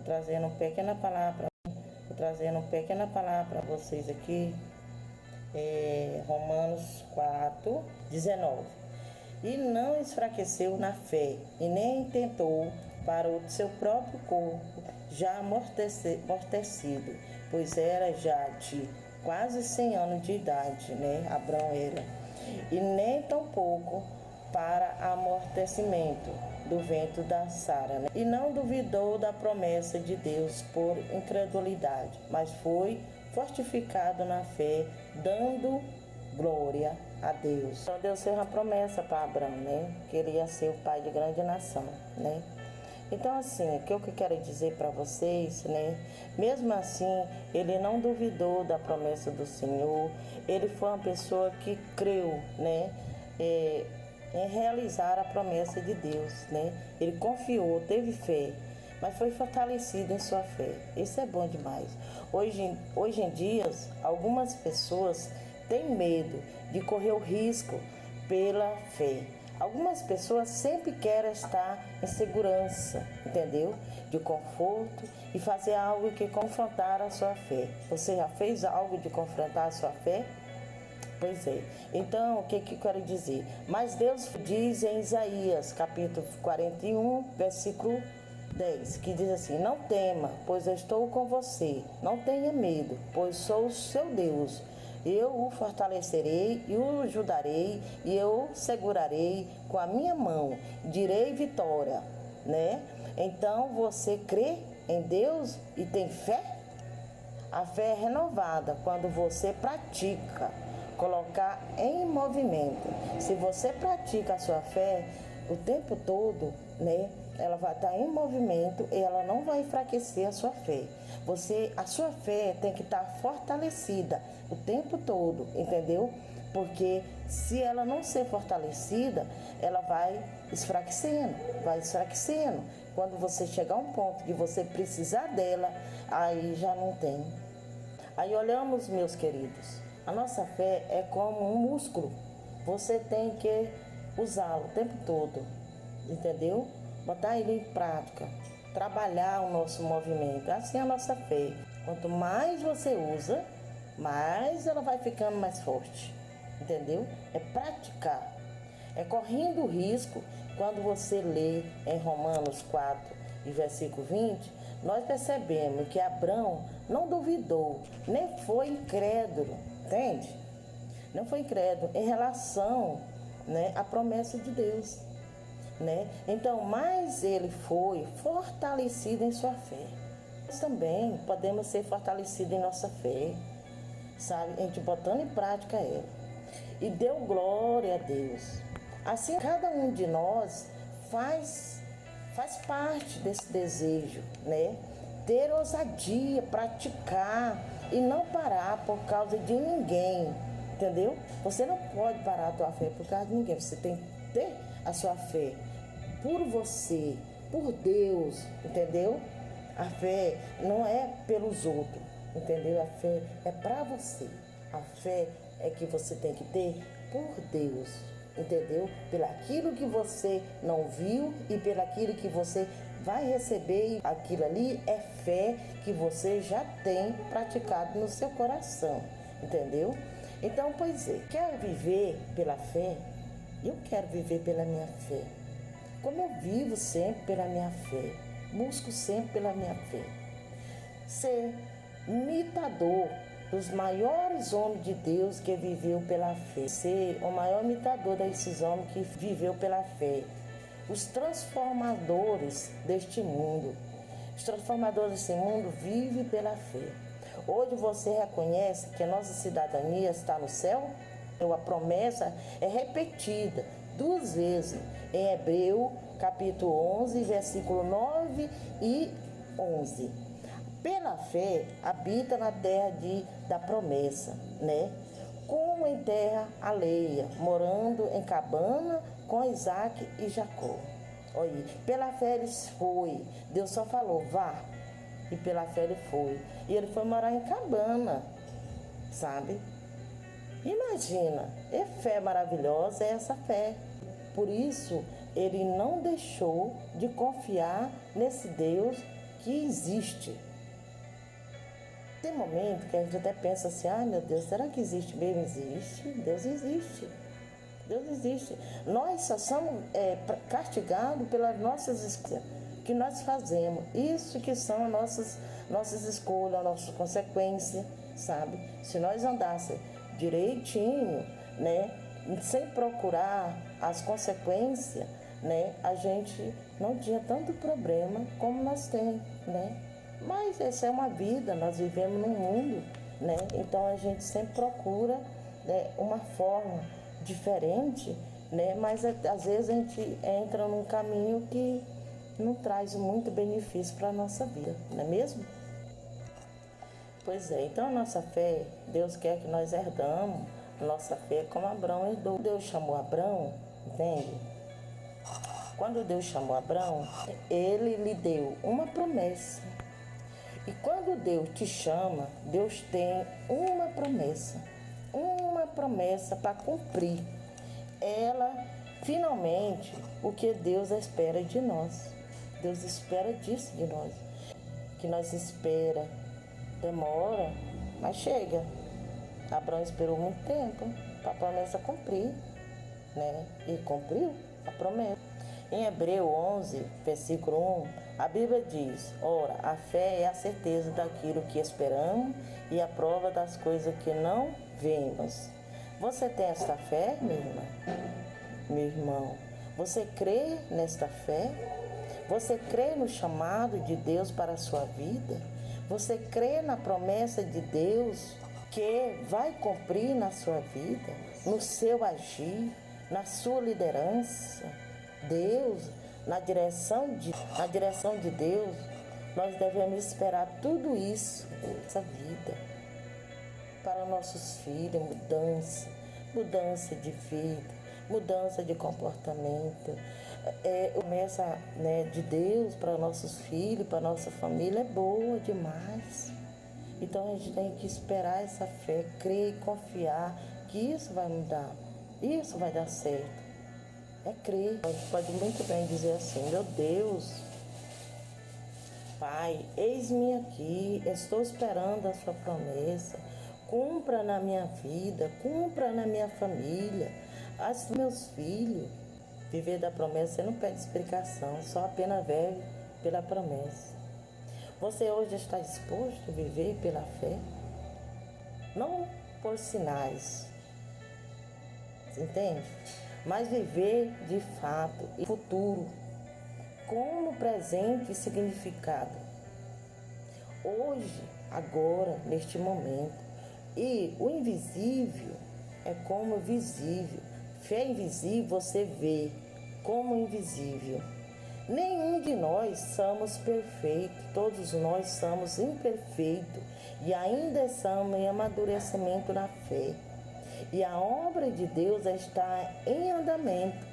trazendo uma pequena palavra, para vocês aqui, Romanos 4:19. E não enfraqueceu na fé, e nem tentou para o seu próprio corpo já amortecido, pois era já de quase 100 anos de idade, Abraão era, e nem tampouco para amortecimento do ventre da Sara, E não duvidou da promessa de Deus por incredulidade, mas foi fortificado na fé, dando glória a Deus. Então Deus fez uma promessa para Abraão, que ele ia ser o pai de grande nação, Então assim, o que eu quero dizer para vocês, mesmo assim, ele não duvidou da promessa do Senhor, ele foi uma pessoa que creu, em realizar a promessa de Deus, Ele confiou, teve fé, mas foi fortalecido em sua fé. Isso é bom demais. Hoje em dia, algumas pessoas têm medo de correr o risco pela fé. Algumas pessoas sempre querem estar em segurança, entendeu? De conforto e fazer algo que confrontar a sua fé. Você já fez algo de confrontar a sua fé? Pois é. Então, o que eu quero dizer? Mas Deus diz em Isaías, capítulo 41, versículo 10, que diz assim: não tema, pois eu estou com você. Não tenha medo, pois sou o seu Deus. Eu o fortalecerei e o ajudarei, e eu segurarei com a minha mão, direi vitória, Então, você crê em Deus e tem fé? A fé é renovada quando você pratica, colocar em movimento. Se você pratica a sua fé o tempo todo, ela vai estar em movimento e ela não vai enfraquecer a sua fé. A sua fé tem que estar fortalecida o tempo todo, entendeu? Porque se ela não ser fortalecida, ela vai enfraquecendo. Quando você chegar a um ponto de você precisar dela, aí já não tem. Aí olhamos, meus queridos, a nossa fé é como um músculo. Você tem que usá-lo o tempo todo, entendeu? Botar ele em prática, trabalhar o nosso movimento. Assim é a nossa fé. Quanto mais você usa, mais ela vai ficando mais forte, entendeu? É praticar, é correndo o risco. Quando você lê em Romanos 4 e versículo 20, nós percebemos que Abraão não duvidou, nem foi incrédulo, entende? Não foi incrédulo em relação, à promessa de Deus, Então, mais ele foi fortalecido em sua fé. Nós também podemos ser fortalecidos em nossa fé, sabe? A gente botando em prática ela. E deu glória a Deus. Assim, cada um de nós faz parte desse desejo, Ter ousadia, praticar e não parar por causa de ninguém, entendeu? Você não pode parar a tua fé por causa de ninguém. Você tem que ter a sua fé por você, por Deus, entendeu? A fé não é pelos outros, entendeu? A fé é para você. A fé é que você tem que ter por Deus, entendeu? Pelaquilo que você não viu e pelaquilo que você vai receber. Aquilo ali é fé que você já tem praticado no seu coração, entendeu? Então, pois é, quer viver pela fé? Eu quero viver pela minha fé. Como eu vivo sempre pela minha fé, busco sempre pela minha fé. Ser imitador dos maiores homens de Deus que viveu pela fé. Ser o maior imitador desses homens que viveu pela fé. Os transformadores deste mundo. Os transformadores desse mundo vivem pela fé. Hoje você reconhece que a nossa cidadania está no céu? Então a promessa é repetida 2 vezes em Hebreu, capítulo 11, versículo 9 e 11. Pela fé, habita na terra da promessa, Como em terra alheia, morando em cabana com Isaac e Jacó. Olha, pela fé ele foi. Deus só falou, vá. E pela fé ele foi. E ele foi morar em cabana, sabe? Imagina, é fé maravilhosa, é essa fé. Por isso, ele não deixou de confiar nesse Deus que existe. Tem momento que a gente até pensa assim, ai meu Deus, será que existe mesmo? Existe, Deus existe. Deus existe. Nós só somos castigados pelas nossas escolhas que nós fazemos. Isso que são nossas escolhas, nossas consequências, sabe? Se nós andássemos direitinho, né, sem procurar as consequências, né, a gente não tinha tanto problema como nós temos, né? Mas essa é uma vida, nós vivemos num mundo, né? Então a gente sempre procura, né, uma forma diferente, né? Mas às vezes a gente entra num caminho que não traz muito benefício para a nossa vida, não é mesmo? Pois é, então a nossa fé, Deus quer que nós herdamos nossa fé como Abraão herdou. Deus chamou Abraão, entende? Quando Deus chamou Abraão, ele lhe deu uma promessa. E quando Deus te chama, Deus tem uma promessa para cumprir. Ela, finalmente, o que Deus espera de nós. Deus espera disso de nós. Que nós espera, demora, mas chega. Abraão esperou muito tempo para a promessa cumprir, né? E cumpriu a promessa. Em Hebreu 11, versículo 1, a Bíblia diz, ora, a fé é a certeza daquilo que esperamos e a prova das coisas que não vemos. Você tem esta fé, minha irmã? Meu irmão, você crê nesta fé? Você crê no chamado de Deus para a sua vida? Você crê na promessa de Deus que vai cumprir na sua vida, no seu agir, na sua liderança? Deus, na direção de Deus, nós devemos esperar tudo isso nessa vida. Para nossos filhos, mudança de vida, mudança de comportamento. Promessa, né, de Deus para nossos filhos, para nossa família é boa demais. Então a gente tem que esperar essa fé, crer e confiar que isso vai mudar, isso vai dar certo. É crer. A gente pode muito bem dizer assim, meu Deus, Pai, eis-me aqui, estou esperando a sua promessa. Cumpra na minha vida, cumpra na minha família, as meus filhos. Viver da promessa, você não pede explicação, só apenas vive pela promessa. Você hoje está disposto a viver pela fé? Não por sinais, entende? Mas viver de fato e futuro, como presente e significado. Hoje, agora, neste momento. E o invisível é como visível. Fé invisível você vê como invisível. Nenhum de nós somos perfeitos, todos nós somos imperfeitos e ainda estamos em amadurecimento na fé. E a obra de Deus está em andamento.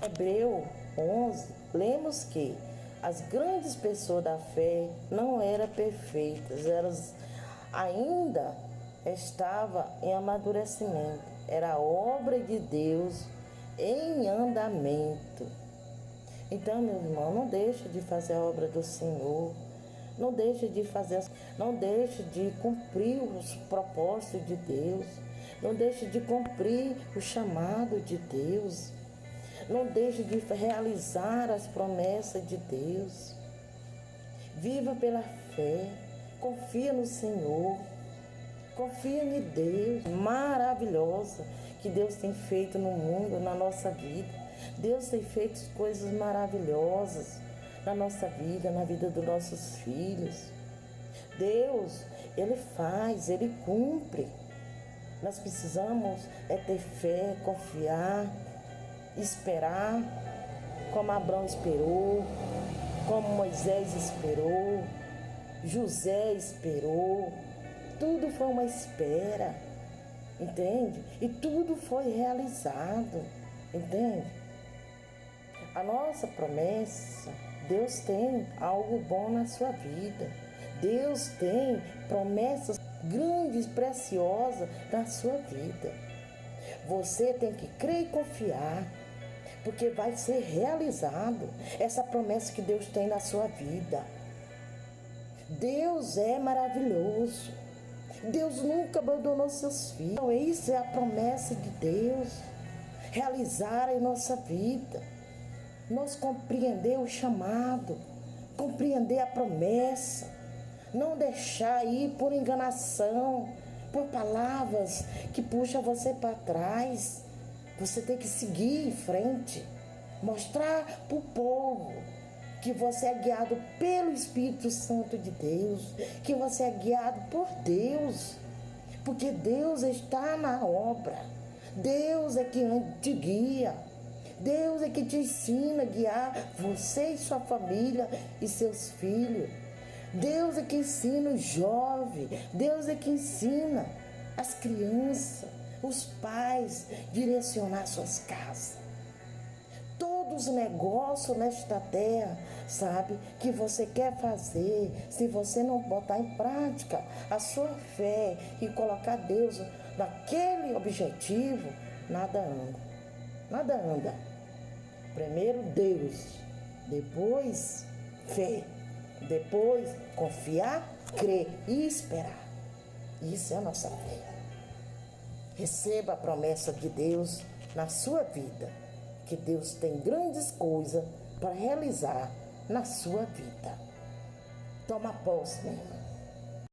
Hebreu 11, lemos que as grandes pessoas da fé não eram perfeitas, elas ainda estavam em amadurecimento. Era a obra de Deus em andamento. Então, meu irmão, não deixe de fazer a obra do Senhor. Não deixe de cumprir os propósitos de Deus. Não deixe de cumprir o chamado de Deus. Não deixe de realizar as promessas de Deus. Viva pela fé. Confia no Senhor. Confia em Deus. Maravilhosa que Deus tem feito no mundo, na nossa vida. Deus tem feito coisas maravilhosas na nossa vida, na vida dos nossos filhos. Deus, Ele faz, Ele cumpre. Nós precisamos ter fé, confiar, esperar, como Abraão esperou, como Moisés esperou, José esperou. Tudo foi uma espera, entende? E tudo foi realizado, entende? A nossa promessa, Deus tem algo bom na sua vida. Deus tem promessas grandes, preciosas na sua vida. Você tem que crer e confiar, porque vai ser realizado essa promessa que Deus tem na sua vida. Deus é maravilhoso. Deus nunca abandonou seus filhos. Então, isso é a promessa de Deus realizar em nossa vida. Nós compreender o chamado, compreender a promessa, não deixar ir por enganação, por palavras que puxam você para trás. Você tem que seguir em frente, mostrar para o povo que você é guiado pelo Espírito Santo de Deus, que você é guiado por Deus, porque Deus está na obra. Deus é quem te guia. Deus é que te ensina a guiar você e sua família e seus filhos. Deus é que ensina os jovens. Deus é que ensina as crianças, os pais, direcionar suas casas. Todos os negócios nesta terra, sabe, que você quer fazer, se você não botar em prática a sua fé e colocar Deus naquele objetivo, nada anda. Nada anda. Primeiro Deus, depois fé, depois confiar, crer e esperar. Isso é a nossa fé. Receba a promessa de Deus na sua vida, que Deus tem grandes coisas para realizar na sua vida. Toma posse, meu irmão.